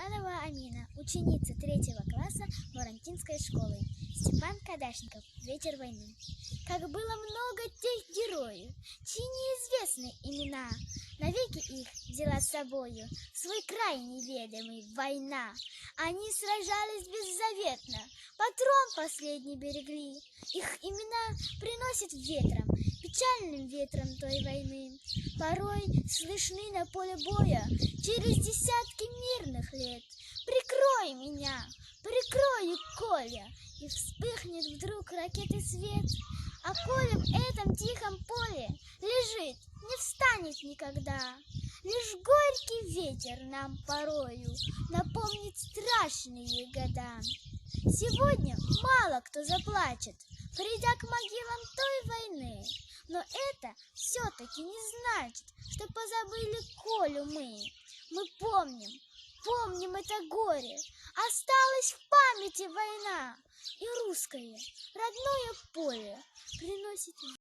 Иванова Амина, ученица 3 класса Буратинской школы. Степан Кадашников. Ветер войны. Как было много тех героев, чьи неизвестны имена, навеки их взяла с собою в свой край неведомый война. Они сражались беззаветно, патрон последний берегли. Их имена приносят ветром, печальным ветром той войны. Порой слышны на поле боя через десятки мирных лет. Прикрой меня, прикрой, Коля, и вспыхнет вдруг ракеты свет. А Коля в этом тихом поле лежит, не встанет никогда. Лишь горький ветер нам порою напомнит страшные года. Сегодня мало кто заплачет, придя к могилам той войны. Но это все-таки не значит, что позабыли Колю мы. Мы помним это горе. Осталась в памяти война, и русское родное поле приносит